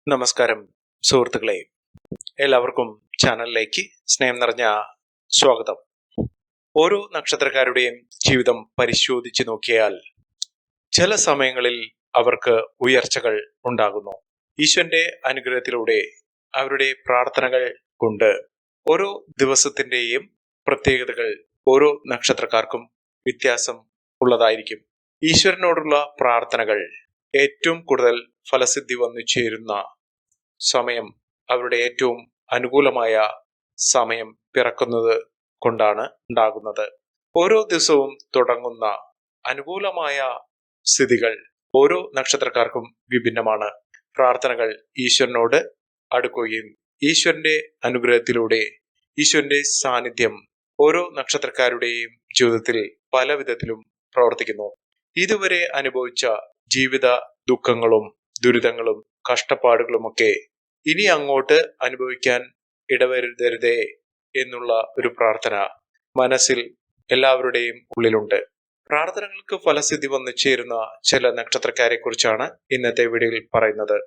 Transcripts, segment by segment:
നമസ്കാരം സുഹൃത്തുക്കളെ, എല്ലാവർക്കും ചാനലിലേക്ക് സ്നേഹം നിറഞ്ഞ സ്വാഗതം. ഓരോ നക്ഷത്രക്കാരുടെയും ജീവിതം പരിശോധിച്ച് നോക്കിയാൽ ചില സമയങ്ങളിൽ അവർക്ക് ഉയർച്ചകൾ ഉണ്ടാകുന്നു. ഈശ്വരന്റെ അനുഗ്രഹത്തിലൂടെ അവരുടെ പ്രാർത്ഥനകൾ കൊണ്ട് ഓരോ ദിവസത്തിന്റെയും പ്രത്യേകതകൾ ഓരോ നക്ഷത്രക്കാർക്കും വ്യത്യാസം ഉള്ളതായിരിക്കും. ഈശ്വരനോടുള്ള പ്രാർത്ഥനകൾ ഏറ്റവും കൂടുതൽ ഫലസിദ്ധി വന്നു ചേരുന്ന സമയം, അവരുടെ ഏറ്റവും അനുകൂലമായ സമയം പിറക്കുന്നത് കൊണ്ടാണ് ഉണ്ടാകുന്നത്. ഓരോ ദിവസവും തുടങ്ങുന്ന അനുകൂലമായ സ്ഥിതികൾ ഓരോ നക്ഷത്രക്കാർക്കും വിഭിന്നമാണ്. പ്രാർത്ഥനകൾ ഈശ്വരനോട് അടുക്കുകയും ഈശ്വരന്റെ അനുഗ്രഹത്തിലൂടെ ഈശ്വരന്റെ സാന്നിധ്യം ഓരോ നക്ഷത്രക്കാരുടെയും ജീവിതത്തിൽ പല വിധത്തിലും പ്രവർത്തിക്കുന്നു. ഇതുവരെ അനുഭവിച്ച ജീവിത ദുഃഖങ്ങളും ദുരിതങ്ങളും കഷ്ടപ്പാടുകളുമൊക്കെ ഇനി അങ്ങോട്ട് അനുഭവിക്കാൻ ഇടവരുതരുതേ എന്നുള്ള ഒരു പ്രാർത്ഥന മനസ്സിൽ എല്ലാവരുടെയും ഉള്ളിലുണ്ട്. പ്രാർത്ഥനകൾക്ക് ഫലസിദ്ധി വന്നു ചേരുന്ന ചില നക്ഷത്രക്കാരെ കുറിച്ചാണ് ഇന്നത്തെ വീഡിയോയിൽ പറയുന്നത്.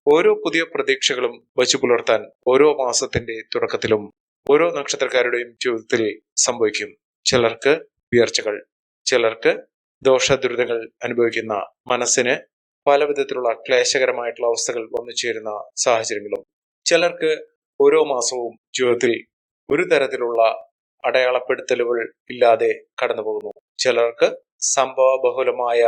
ഓരോ പുതിയ പ്രതീക്ഷകളും വച്ചു പുലർത്താൻ ഓരോ മാസത്തിന്റെ തുടക്കത്തിലും ഓരോ നക്ഷത്രക്കാരുടെയും ജീവിതത്തിൽ സംഭവിക്കും. ചിലർക്ക് ഉയർച്ചകൾ, ചിലർക്ക് ദോഷദുരിതങ്ങൾ അനുഭവിക്കുന്ന മനസ്സിന് പല വിധത്തിലുള്ള ക്ലേശകരമായിട്ടുള്ള അവസ്ഥകൾ വന്നു ചേരുന്ന സാഹചര്യങ്ങളും, ചിലർക്ക് ഓരോ മാസവും ജീവിതത്തിൽ ഒരു തരത്തിലുള്ള അടയാളപ്പെടുത്തലുകൾ ഇല്ലാതെ കടന്നു പോകുന്നു. ചിലർക്ക് സംഭവബഹുലമായ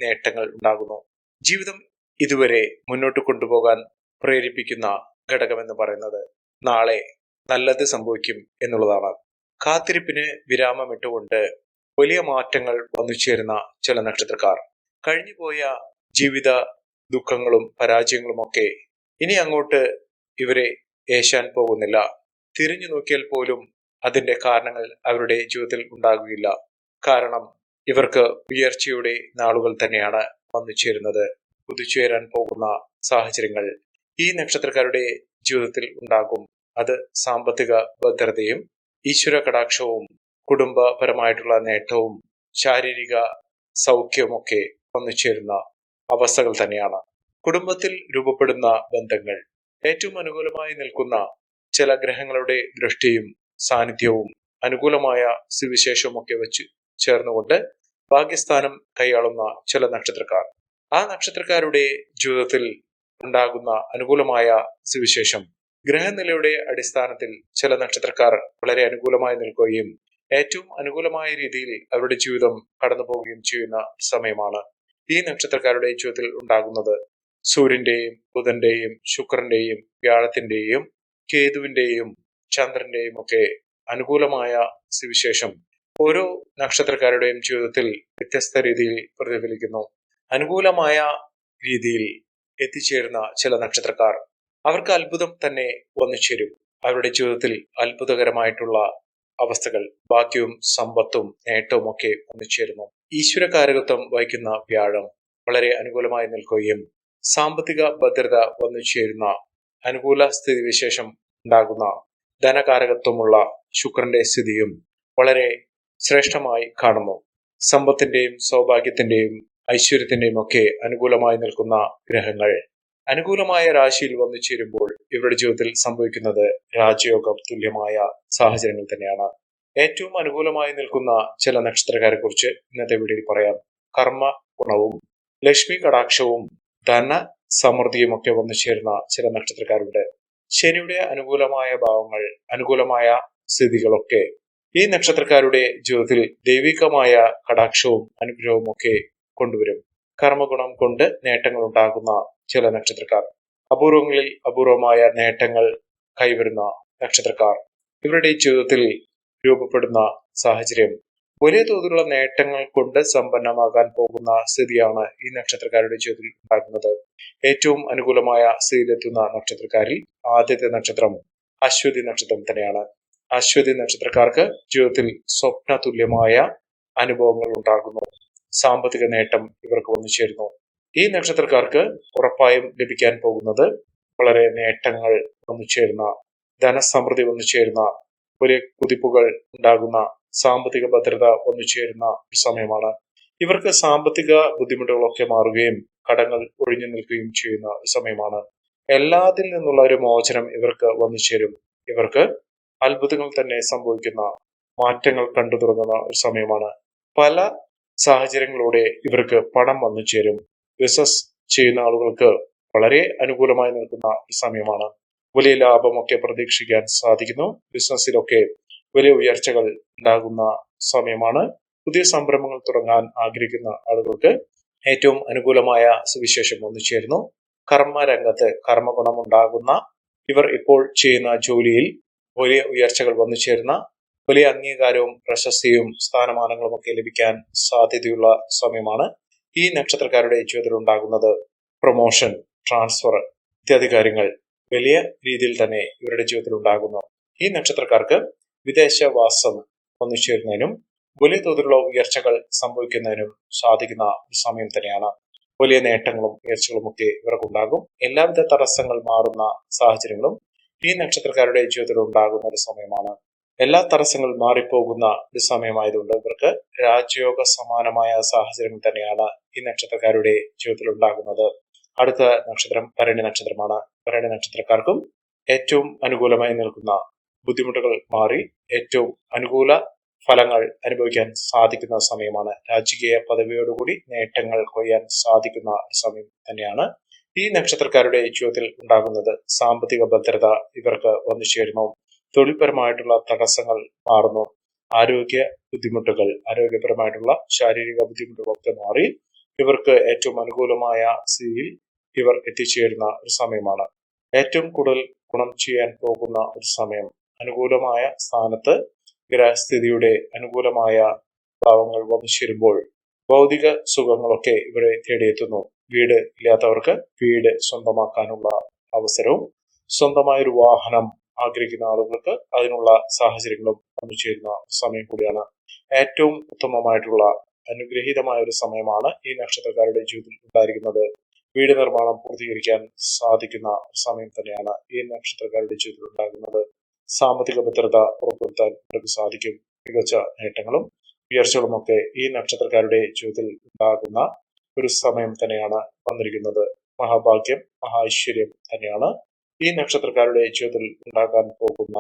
നേട്ടങ്ങൾ ഉണ്ടാകുന്നു. ജീവിതം ഇതുവരെ മുന്നോട്ട് കൊണ്ടുപോകാൻ പ്രേരിപ്പിക്കുന്ന ഘടകമെന്ന് പറയുന്നത് നാളെ നല്ലത് സംഭവിക്കും എന്നുള്ളതാണ്. കാത്തിരിപ്പിന് വിരാമമിട്ടുകൊണ്ട് വലിയ മാറ്റങ്ങൾ വന്നു ചേരുന്ന ചില നക്ഷത്രക്കാർ കഴിഞ്ഞുപോയ ജീവിത ദുഃഖങ്ങളും പരാജയങ്ങളും ഒക്കെ ഇനി അങ്ങോട്ട് ഇവരെ ഏശാൻ പോകുന്നില്ല. തിരിഞ്ഞു നോക്കിയാൽ പോലും അതിന്റെ കാരണങ്ങൾ അവരുടെ ജീവിതത്തിൽ ഉണ്ടാകുകയില്ല. കാരണം ഇവർക്ക് ഉയർച്ചയുടെ നാളുകൾ തന്നെയാണ് വന്നു ചേരുന്നത്. കുതിച്ചുയരാൻ പോകുന്ന സാഹചര്യങ്ങൾ ഈ നക്ഷത്രക്കാരുടെ ജീവിതത്തിൽ ഉണ്ടാകും. അത് സാമ്പത്തിക ഭദ്രതയും ഈശ്വര കടാക്ഷവും കുടുംബപരമായിട്ടുള്ള നേട്ടവും ശാരീരിക സൗഖ്യവുമൊക്കെ വന്നു ചേരുന്ന അവസ്ഥകൾ തന്നെയാണ്. കുടുംബത്തിൽ രൂപപ്പെടുന്ന ബന്ധങ്ങൾ ഏറ്റവും അനുകൂലമായി നിൽക്കുന്ന ചില ഗ്രഹങ്ങളുടെ ദൃഷ്ടിയും സാന്നിധ്യവും അനുകൂലമായ സുവിശേഷവും ഒക്കെ വെച്ച് ചേർന്നുകൊണ്ട് ഭാഗ്യസ്ഥാനം കൈയാളുന്ന ചില നക്ഷത്രക്കാർ, ആ നക്ഷത്രക്കാരുടെ ജീവിതത്തിൽ ഉണ്ടാകുന്ന അനുകൂലമായ സുവിശേഷം ഗ്രഹനിലയുടെ അടിസ്ഥാനത്തിൽ ചില നക്ഷത്രക്കാർ വളരെ അനുകൂലമായി നിൽക്കുകയും ഏറ്റവും അനുകൂലമായ രീതിയിൽ അവരുടെ ജീവിതം കടന്നു പോവുകയും ചെയ്യുന്ന സമയമാണ്. ഈ നക്ഷത്രക്കാരുടെ ജീവിതത്തിൽ ഉണ്ടാകുന്നത് സൂര്യന്റെയും ബുധന്റെയും ശുക്രന്റെയും വ്യാഴത്തിന്റെയും കേതുവിന്റെയും ചന്ദ്രന്റെയും ഒക്കെ അനുകൂലമായ സുവിശേഷം ഓരോ നക്ഷത്രക്കാരുടെയും ജീവിതത്തിൽ വ്യത്യസ്ത രീതിയിൽ പ്രതിഫലിക്കുന്നു. അനുകൂലമായ രീതിയിൽ എത്തിച്ചേരുന്ന ചില നക്ഷത്രക്കാർ, അവർക്ക് അത്ഭുതം തന്നെ വന്നു ചേരും. അവരുടെ ജീവിതത്തിൽ അത്ഭുതകരമായിട്ടുള്ള അവസ്ഥകൾ, ഭാഗ്യവും സമ്പത്തും നേട്ടവും ഒക്കെ വന്നു ചേരുന്നു. ഈശ്വരകാരകത്വം വഹിക്കുന്ന വ്യാഴം വളരെ അനുകൂലമായി നിൽക്കുകയും സാമ്പത്തിക ഭദ്രത വന്നു ചേരുന്ന അനുകൂല സ്ഥിതിവിശേഷം ഉണ്ടാകുന്ന ധനകാരകത്വമുള്ള ശുക്രന്റെ സ്ഥിതിയും വളരെ ശ്രേഷ്ഠമായി കാണുന്നു. സമ്പത്തിന്റെയും സൗഭാഗ്യത്തിന്റെയും ഐശ്വര്യത്തിന്റെയും ഒക്കെ അനുകൂലമായി നിൽക്കുന്ന ഗ്രഹങ്ങൾ അനുകൂലമായ രാശിയിൽ വന്നു ചേരുമ്പോൾ ഇവരുടെ ജീവിതത്തിൽ സംഭവിക്കുന്നത് രാജയോഗം തുല്യമായ സാഹചര്യങ്ങൾ തന്നെയാണ്. ഏറ്റവും അനുകൂലമായി നിൽക്കുന്ന ചില നക്ഷത്രക്കാരെ കുറിച്ച് ഇന്നത്തെ വീഡിയോയിൽ പറയാം. കർമ്മ ഗുണവും ലക്ഷ്മി കടാക്ഷവും ധന സമൃദ്ധിയും ഒക്കെ വന്നു ചേരുന്ന ചില നക്ഷത്രക്കാരുണ്ട്. ശനിയുടെ അനുകൂലമായ ഭാവങ്ങൾ, അനുകൂലമായ സ്ഥിതികളൊക്കെ ഈ നക്ഷത്രക്കാരുടെ ജീവിതത്തിൽ ദൈവികമായ കടാക്ഷവും അനുഗ്രഹവും ഒക്കെ കൊണ്ടുവരും. കർമ്മഗുണം കൊണ്ട് നേട്ടങ്ങൾ ഉണ്ടാകുന്ന ചില നക്ഷത്രക്കാർ, അപൂർവങ്ങളിൽ അപൂർവമായ നേട്ടങ്ങൾ കൈവരുന്ന നക്ഷത്രക്കാർ, ഇവരുടെ ജീവിതത്തിൽ രൂപപ്പെടുന്ന സാഹചര്യം വലിയ തോതിലുള്ള നേട്ടങ്ങൾ കൊണ്ട് സമ്പന്നമാകാൻ പോകുന്ന സ്ഥിതിയാണ് ഈ നക്ഷത്രക്കാരുടെ ജീവിതത്തിൽ ഉണ്ടാകുന്നത്. ഏറ്റവും അനുകൂലമായ സ്ഥിതിയിലെത്തുന്ന നക്ഷത്രക്കാരിൽ ആദ്യത്തെ നക്ഷത്രം അശ്വതി നക്ഷത്രം തന്നെയാണ്. അശ്വതി നക്ഷത്രക്കാർക്ക് ജീവിതത്തിൽ സ്വപ്ന തുല്യമായ അനുഭവങ്ങൾ ഉണ്ടാകുന്നു. സാമ്പത്തിക നേട്ടം ഇവർക്ക് വന്നു ചേരുന്നു. ഈ നക്ഷത്രക്കാർക്ക് ഉറപ്പായും ലഭിക്കാൻ പോകുന്നത് വളരെ നേട്ടങ്ങൾ വന്നു ചേരുന്ന, ധനസമൃദ്ധി വന്നു ചേരുന്ന, വലിയ കുതിപ്പുകൾ ഉണ്ടാകുന്ന, സാമ്പത്തിക ഭദ്രത വന്നു ചേരുന്ന ഒരു സമയമാണ്. ഇവർക്ക് സാമ്പത്തിക ബുദ്ധിമുട്ടുകളൊക്കെ മാറുകയും കടങ്ങൾ ഒഴിഞ്ഞു നിൽക്കുകയും ചെയ്യുന്ന സമയമാണ്. എല്ലാത്തിൽ നിന്നുള്ള ഒരു മോചനം ഇവർക്ക് വന്നു ചേരും. ഇവർക്ക് അത്ഭുതങ്ങൾ തന്നെ സംഭവിക്കുന്ന, മാറ്റങ്ങൾ കണ്ടു തുടങ്ങുന്ന ഒരു സമയമാണ്. പല സാഹചര്യങ്ങളിലൂടെ ഇവർക്ക് പണം വന്നു ചേരും. ബിസിനസ് ചെയ്യുന്ന ആളുകൾക്ക് വളരെ അനുകൂലമായി നിൽക്കുന്ന ഒരു സമയമാണ്. വലിയ ലാഭമൊക്കെ പ്രതീക്ഷിക്കാൻ സാധിക്കുന്നു. ബിസിനസ്സിലൊക്കെ വലിയ ഉയർച്ചകൾ ഉണ്ടാകുന്ന സമയമാണ്. പുതിയ സംരംഭങ്ങൾ തുടങ്ങാൻ ആഗ്രഹിക്കുന്ന ആളുകൾക്ക് ഏറ്റവും അനുകൂലമായ സുവിശേഷം വന്നു ചേരുന്നു. കർമ്മരംഗത്ത് കർമ്മഗുണമുണ്ടാകുന്ന, ഇവർ ഇപ്പോൾ ചെയ്യുന്ന ജോലിയിൽ വലിയ ഉയർച്ചകൾ വന്നു ചേരുന്ന, വലിയ അംഗീകാരവും പ്രശസ്തിയും സ്ഥാനമാനങ്ങളും ഒക്കെ ലഭിക്കാൻ സാധ്യതയുള്ള സമയമാണ്. ഈ നക്ഷത്രക്കാരുടെ ജീവിതത്തിൽ ഉണ്ടാകുന്നത് പ്രൊമോഷൻ, ട്രാൻസ്ഫർ ഇത്യാദി കാര്യങ്ങൾ വലിയ രീതിയിൽ തന്നെ ഇവരുടെ ജീവിതത്തിൽ ഉണ്ടാകുന്നു. ഈ നക്ഷത്രക്കാർക്ക് വിദേശവാസം വന്നു ചേരുന്നതിനും വലിയ തോതിലുള്ള ഉയർച്ചകൾ സംഭവിക്കുന്നതിനും സാധിക്കുന്ന ഒരു സമയം തന്നെയാണ്. വലിയ നേട്ടങ്ങളും ഉയർച്ചകളും ഒക്കെ ഇവർക്കുണ്ടാകും. എല്ലാവിധ തടസ്സങ്ങൾ മാറുന്ന സാഹചര്യങ്ങളും ഈ നക്ഷത്രക്കാരുടെ ജീവിതത്തിൽ ഉണ്ടാകുന്ന ഒരു സമയമാണ്. എല്ലാ തടസ്സങ്ങൾ മാറിപ്പോകുന്ന ഒരു സമയമായതുകൊണ്ട് ഇവർക്ക് രാജയോഗ സമാനമായ സാഹചര്യങ്ങൾ തന്നെയാണ് ഈ നക്ഷത്രക്കാരുടെ ജീവിതത്തിൽ ഉണ്ടാകുന്നത്. അടുത്ത നക്ഷത്രം ഭരണി നക്ഷത്രമാണ്. ഭരണി നക്ഷത്രക്കാർക്കും ഏറ്റവും അനുകൂലമായി നിൽക്കുന്ന, ബുദ്ധിമുട്ടുകൾ മാറി ഏറ്റവും അനുകൂല ഫലങ്ങൾ അനുഭവിക്കാൻ സാധിക്കുന്ന സമയമാണ്. രാജകീയ പദവിയോടുകൂടി നേട്ടങ്ങൾ കൊയ്യാൻ സാധിക്കുന്ന സമയം തന്നെയാണ്. ഈ നക്ഷത്രക്കാരുടെ ജീവിതത്തിൽ ഉണ്ടാകുന്നത് സാമ്പത്തിക ഭദ്രത ഇവർക്ക് വന്നു ചേരുന്നു. തൊഴിൽപരമായിട്ടുള്ള തടസ്സങ്ങൾ മാറുന്നു. ആരോഗ്യ ബുദ്ധിമുട്ടുകൾ, ആരോഗ്യപരമായിട്ടുള്ള ശാരീരിക ബുദ്ധിമുട്ടുകളൊക്കെ മാറി ഇവർക്ക് ഏറ്റവും അനുകൂലമായ സ്ഥിതിയിൽ ഇവർ എത്തിച്ചേരുന്ന ഒരു സമയമാണ്. ഏറ്റവും കൂടുതൽ ഗുണം ചെയ്യാൻ പോകുന്ന ഒരു സമയം. അനുകൂലമായ സ്ഥാനത്ത് ഗ്രഹസ്ഥിതിയുടെ അനുകൂലമായ ഭാവങ്ങൾ വന്നു ചേരുമ്പോൾ ഭൗതിക സുഖങ്ങളൊക്കെ ഇവരെ തേടിയെത്തുന്നു. വീട് ഇല്ലാത്തവർക്ക് വീട് സ്വന്തമാക്കാനുള്ള അവസരവും, സ്വന്തമായൊരു വാഹനം ആഗ്രഹിക്കുന്ന ആളുകൾക്ക് അതിനുള്ള സാഹചര്യങ്ങളും വന്നു ചേരുന്ന സമയം കൂടിയാണ്. ഏറ്റവും ഉത്തമമായിട്ടുള്ള അനുഗ്രഹീതമായ ഒരു സമയമാണ് ഈ നക്ഷത്രക്കാരുടെ ജീവിതത്തിൽ ഉണ്ടായിരിക്കുന്നത്. വീട് നിർമ്മാണം പൂർത്തീകരിക്കാൻ സാധിക്കുന്ന സമയം തന്നെയാണ് ഈ നക്ഷത്രക്കാരുടെ ജീവിതത്തിൽ ഉണ്ടാകുന്നത്. സാമ്പത്തിക ഭദ്രത ഉറപ്പുവരുത്താൻ ഇവർക്ക് സാധിക്കും. മികച്ച നേട്ടങ്ങളും ഉയർച്ചകളും ഒക്കെ ഈ നക്ഷത്രക്കാരുടെ ജീവിതത്തിൽ ഉണ്ടാകുന്ന ഒരു സമയം തന്നെയാണ് വന്നിരിക്കുന്നത്. മഹാഭാഗ്യം, മഹാഐശ്വര്യം തന്നെയാണ് ഈ നക്ഷത്രക്കാരുടെ ജീവിതത്തിൽ ഉണ്ടാകാൻ പോകുന്ന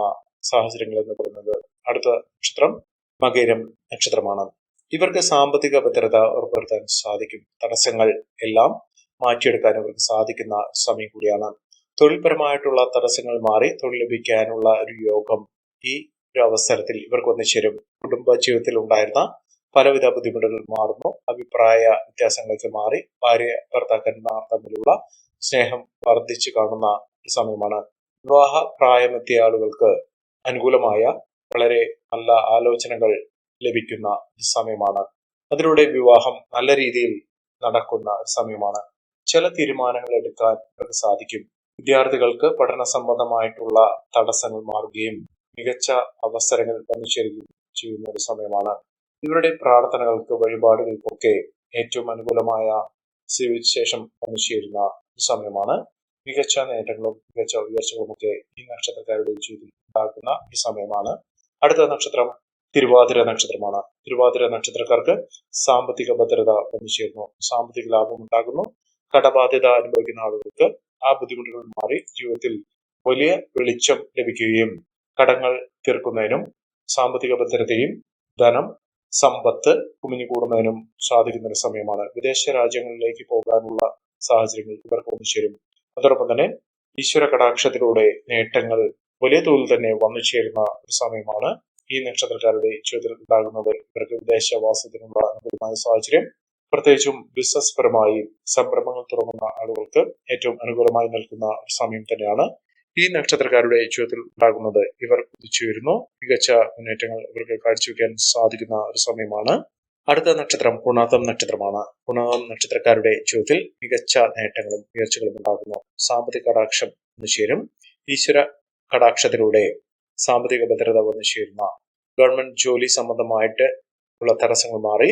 സാഹചര്യങ്ങൾ എന്ന് പറയുന്നത്. അടുത്ത നക്ഷത്രം മകരം നക്ഷത്രമാണ്. ഇവർക്ക് സാമ്പത്തിക ഭദ്രത ഉറപ്പുവരുത്താൻ സാധിക്കും. തടസ്സങ്ങൾ എല്ലാം മാറ്റിയെടുക്കാൻ ഇവർക്ക് സാധിക്കുന്ന സമയം കൂടിയാണ്. തൊഴിൽപരമായിട്ടുള്ള തടസ്സങ്ങൾ മാറി തൊഴിൽ ലഭിക്കാനുള്ള ഒരു യോഗം ഈ ഒരു അവസരത്തിൽ ഇവർക്ക് വന്നു ചേരും. കുടുംബ ജീവിതത്തിൽ ഉണ്ടായിരുന്ന പലവിധ ബുദ്ധിമുട്ടുകൾ മാറുന്നു. അഭിപ്രായ വ്യത്യാസങ്ങളൊക്കെ മാറി ഭാര്യ ഭർത്താക്കന്മാർ തമ്മിലുള്ള സ്നേഹം വർദ്ധിച്ചു കാണുന്ന സമയമാണ്. വിവാഹ പ്രായമെത്തിയ ആളുകൾക്ക് അനുകൂലമായ വളരെ നല്ല ആലോചനകൾ ലഭിക്കുന്ന സമയമാണ്. അതിലൂടെ വിവാഹം നല്ല രീതിയിൽ നടക്കുന്ന സമയമാണ്. ചില തീരുമാനങ്ങൾ എടുക്കാൻ ഇവർക്ക് സാധിക്കും. വിദ്യാർത്ഥികൾക്ക് പഠന സംബന്ധമായിട്ടുള്ള തടസ്സങ്ങൾ മാറുകയും മികച്ച അവസരങ്ങൾ വന്നു ചേരുകയും ചെയ്യുന്ന ഒരു സമയമാണ്. ഇവരുടെ പ്രാർത്ഥനകൾക്ക്, വഴിപാടുകൾക്കൊക്കെ ഏറ്റവും അനുകൂലമായ സ്ഥിതിവിശേഷം വന്നു ചേരുന്ന ഒരു സമയമാണ്. മികച്ച നേട്ടങ്ങളും മികച്ച ഉയർച്ചകളും ഒക്കെ ഈ നക്ഷത്രക്കാരുടെ ജീവിതത്തിൽ ഉണ്ടാകുന്ന ഒരു സമയമാണ്. അടുത്ത നക്ഷത്രം തിരുവാതിര നക്ഷത്രമാണ്. തിരുവാതിര നക്ഷത്രക്കാർക്ക് സാമ്പത്തിക ഭദ്രത വന്നു ചേരുന്നു. സാമ്പത്തിക ലാഭം ഉണ്ടാകുന്നു. കടബാധ്യത അനുഭവിക്കുന്ന ആളുകൾക്ക് ആ ബുദ്ധിമുട്ടുകൾ മാറി ജീവിതത്തിൽ വലിയ വെളിച്ചം ലഭിക്കുകയും കടങ്ങൾ തീർക്കുന്നതിനും സാമ്പത്തിക ഭദ്രതയും ധനം, സമ്പത്ത് കുമിഞ്ഞുകൂടുന്നതിനും സാധിക്കുന്ന ഒരു സമയമാണ്. വിദേശ രാജ്യങ്ങളിലേക്ക് പോകാനുള്ള സാഹചര്യങ്ങൾ ഇവർക്ക് വന്നു ചേരും. അതോടൊപ്പം തന്നെ ഈശ്വര കടാക്ഷത്തിലൂടെ നേട്ടങ്ങൾ വലിയ തോതിൽ തന്നെ വന്നു ചേരുന്ന ഒരു സമയമാണ് ഈ നക്ഷത്രക്കാരുടെ ജീവിതത്തിൽ ഉണ്ടാകുന്നത്. ഇവർക്ക് വിദേശവാസത്തിനുള്ള അനുകൂലമായ സാഹചര്യം, പ്രത്യേകിച്ചും ബിസിനസ് പരമായി സംരംഭങ്ങൾ തുടങ്ങുന്ന ആളുകൾക്ക് ഏറ്റവും അനുകൂലമായി നിൽക്കുന്ന ഒരു സമയം തന്നെയാണ് ഈ നക്ഷത്രക്കാരുടെ ജീവിതത്തിൽ ഉണ്ടാകുന്നത്. ഇവർ ഉദിച്ചുവരുന്നു. മികച്ച മുന്നേറ്റങ്ങൾ ഇവർക്ക് കാഴ്ചവെക്കാൻ സാധിക്കുന്ന ഒരു സമയമാണ്. അടുത്ത നക്ഷത്രം പുണർതം നക്ഷത്രമാണ്. പുണർതം നക്ഷത്രക്കാരുടെ ജീവിതത്തിൽ മികച്ച നേട്ടങ്ങളും ഉയർച്ചകളും ഉണ്ടാകുന്നു. സാമ്പത്തിക കടാക്ഷം വന്നു ചേരും. ഈശ്വര കടാക്ഷത്തിലൂടെ സാമ്പത്തിക ഭദ്രത വന്നു ചേരുന്ന, ഗവൺമെന്റ് ജോലി സംബന്ധമായിട്ട് ഉള്ള തടസ്സങ്ങൾ മാറി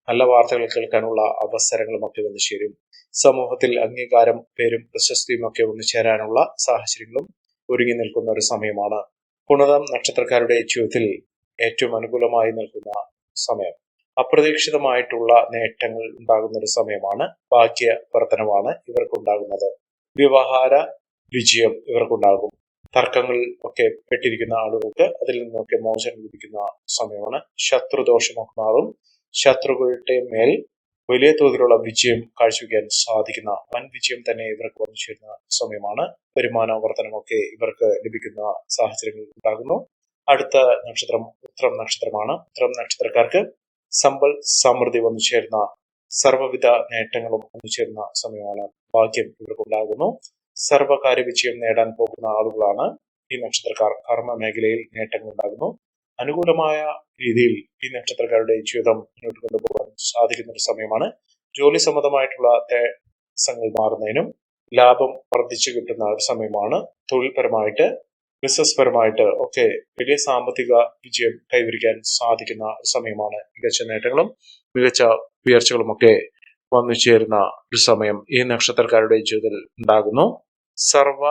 നല്ല വാർത്തകൾ കേൾക്കാനുള്ള അവസരങ്ങളും ഒക്കെ വന്നു ചേരും. സമൂഹത്തിൽ അംഗീകാരം, പേരും പ്രശസ്തിയും ഒക്കെ വന്നു ചേരാനുള്ള സാഹചര്യങ്ങളും ഒരുങ്ങി നിൽക്കുന്ന ഒരു സമയമാണ്. പുണർതം നക്ഷത്രക്കാരുടെ ജീവിതത്തിൽ ഏറ്റവും അനുകൂലമായി നിൽക്കുന്ന സമയം. അപ്രതീക്ഷിതമായിട്ടുള്ള നേട്ടങ്ങൾ ഉണ്ടാകുന്ന ഒരു സമയമാണ്. ഭാഗ്യ വർധനവാണ് ഇവർക്കുണ്ടാകുന്നത്. വ്യവഹാര വിജയം ഇവർക്കുണ്ടാകും. തർക്കങ്ങൾ ഒക്കെ പെട്ടിരിക്കുന്ന ആളുകൾക്ക് അതിൽ നിന്നൊക്കെ മോചനം ലഭിക്കുന്ന സമയമാണ്. ശത്രുദോഷമൊക്കെ മാറും. ശത്രുക്കളുടെ മേൽ വലിയ തോതിലുള്ള വിജയം കാഴ്ചവെക്കാൻ സാധിക്കുന്ന വൻ വിജയം തന്നെ ഇവർക്ക് വന്നു ചേരുന്ന സമയമാണ്. വരുമാന വർധനമൊക്കെ ഇവർക്ക് ലഭിക്കുന്ന സാഹചര്യങ്ങൾ ഉണ്ടാകുന്നു. അടുത്ത നക്ഷത്രം ഉത്രം നക്ഷത്രമാണ്. ഉത്രം നക്ഷത്രക്കാർക്ക് സമ്പൽ സമൃദ്ധി വന്നു ചേരുന്ന സർവ്വവിധ നേട്ടങ്ങളും വന്നു ചേരുന്ന സമയമാണ്. ഭാഗ്യം ഇവർക്കുണ്ടാകുന്നു. സർവകാര്യ വിജയം നേടാൻ പോകുന്ന ആളുകളാണ് ഈ നക്ഷത്രക്കാർ. കർമ്മ മേഖലയിൽ നേട്ടങ്ങൾ ഉണ്ടാകുന്നു. അനുകൂലമായ രീതിയിൽ ഈ നക്ഷത്രക്കാരുടെ ജീവിതം മുന്നോട്ട് കൊണ്ടുപോകാൻ സാധിക്കുന്ന ഒരു സമയമാണ്. ജോലി സംബന്ധമായിട്ടുള്ള തടസ്സങ്ങൾ മാറുന്നതിനും ലാഭം വർദ്ധിച്ചു കിട്ടുന്ന ഒരു സമയമാണ്. തൊഴിൽപരമായിട്ട് ബിസിനസ് പരമായിട്ട് ഒക്കെ വലിയ സാമ്പത്തിക വിജയം കൈവരിക്കാൻ സാധിക്കുന്ന ഒരു സമയമാണ്. മികച്ച നേട്ടങ്ങളും മികച്ച ഉയർച്ചകളും ഒക്കെ വന്നു ചേരുന്ന ഒരു സമയം ഈ നക്ഷത്രക്കാരുടെ ജീവിതത്തിൽ ഉണ്ടാകുന്നു. സർവ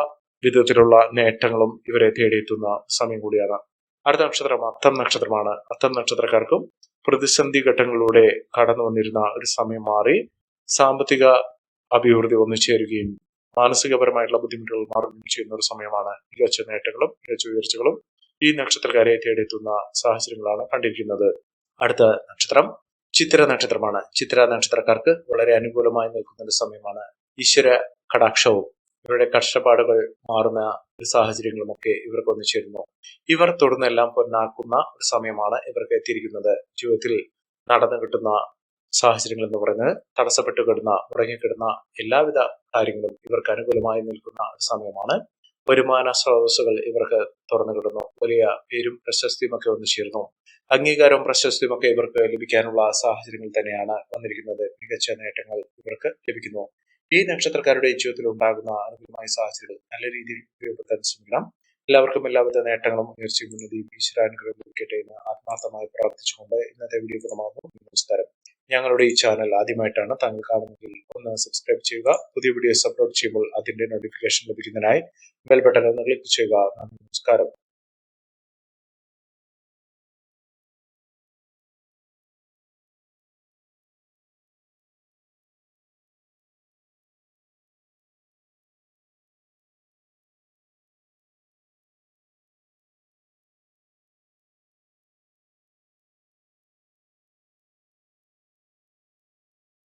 വിധത്തിലുള്ള നേട്ടങ്ങളും ഇവരെ തേടിയെത്തുന്ന സമയം കൂടിയാണ്. അടുത്ത നക്ഷത്രം അത്തം നക്ഷത്രമാണ്. അത്തം നക്ഷത്രക്കാർക്കും പ്രതിസന്ധി ഘട്ടങ്ങളിലൂടെ കടന്നു വന്നിരുന്ന ഒരു സമയം മാറി സാമ്പത്തിക അഭിവൃദ്ധി വന്നു ചേരുകയും മാനസികപരമായിട്ടുള്ള ബുദ്ധിമുട്ടുകൾ മാറുകയും ചെയ്യുന്ന ഒരു സമയമാണ്. മികച്ച നേട്ടങ്ങളും മികച്ച ഉയർച്ചകളും ഈ നക്ഷത്രക്കാരെ തേടിയെത്തുന്ന സാഹചര്യങ്ങളാണ് കണ്ടിരിക്കുന്നത്. അടുത്ത നക്ഷത്രം ചിത്തിര നക്ഷത്രമാണ്. ചിത്തിര നക്ഷത്രക്കാർക്ക് വളരെ അനുകൂലമായി നിൽക്കുന്ന ഒരു സമയമാണ്. ഈശ്വര കടാക്ഷവും ഇവരുടെ കഷ്ടപ്പാടുകൾ മാറുന്ന സാഹചര്യങ്ങളുമൊക്കെ ഇവർക്ക് വന്നു ചേരുന്നു. ഇവർ തുടർന്നെല്ലാം പൊന്നാക്കുന്ന ഒരു സമയമാണ് ഇവർക്ക് എത്തിയിരിക്കുന്നത്. ജീവിതത്തിൽ നടന്നു കിട്ടുന്ന സാഹചര്യങ്ങൾ എന്ന് പറയുന്നത് തടസ്സപ്പെട്ടു കിടന്ന മുടങ്ങിക്കിടുന്ന എല്ലാവിധ കാര്യങ്ങളും ഇവർക്ക് അനുകൂലമായി നിൽക്കുന്ന ഒരു സമയമാണ്. വരുമാന സ്രോതസ്സുകൾ ഇവർക്ക് തുറന്നു കിട്ടുന്നു. വലിയ പേരും പ്രശസ്തിയും ഒക്കെ വന്നു ചേരുന്നു. അംഗീകാരവും പ്രശസ്തിയും ഒക്കെ ഇവർക്ക് ലഭിക്കാനുള്ള സാഹചര്യങ്ങൾ തന്നെയാണ് വന്നിരിക്കുന്നത്. മികച്ച നേട്ടങ്ങൾ ഇവർക്ക് ലഭിക്കുന്നു. ഈ നക്ഷത്രക്കാരുടെ ജീവിതത്തിൽ ഉണ്ടാകുന്ന അനുകൂലമായ സാഹചര്യങ്ങൾ നല്ല രീതിയിൽ ഉപയോഗപ്പെടുത്താൻ ശ്രമിക്കണം. എല്ലാവർക്കും എല്ലാവിധ നേട്ടങ്ങളും ഉയർച്ചയും ഉന്നതിയും ഈശ്വരാനുഗ്രഹം ലഭിക്കട്ടെ എന്ന് ആത്മാർത്ഥമായി പ്രാർത്ഥിച്ചുകൊണ്ട് ഇന്നത്തെ വീഡിയോ പൂർണ്ണമാകുന്നു. നമസ്കാരം. ഞങ്ങളുടെ ഈ ചാനൽ ആദ്യമായിട്ടാണ് താങ്കൾ കാണുന്നതെങ്കിൽ ഒന്ന് സബ്സ്ക്രൈബ് ചെയ്യുക. പുതിയ വീഡിയോസ് അപ്ലോഡ് ചെയ്യുമ്പോൾ അതിന്റെ നോട്ടിഫിക്കേഷൻ ലഭിക്കുന്നതിനായി ബെൽ ബട്ടൺ ഒന്ന് ക്ലിക്ക് ചെയ്യുക. നമസ്കാരം.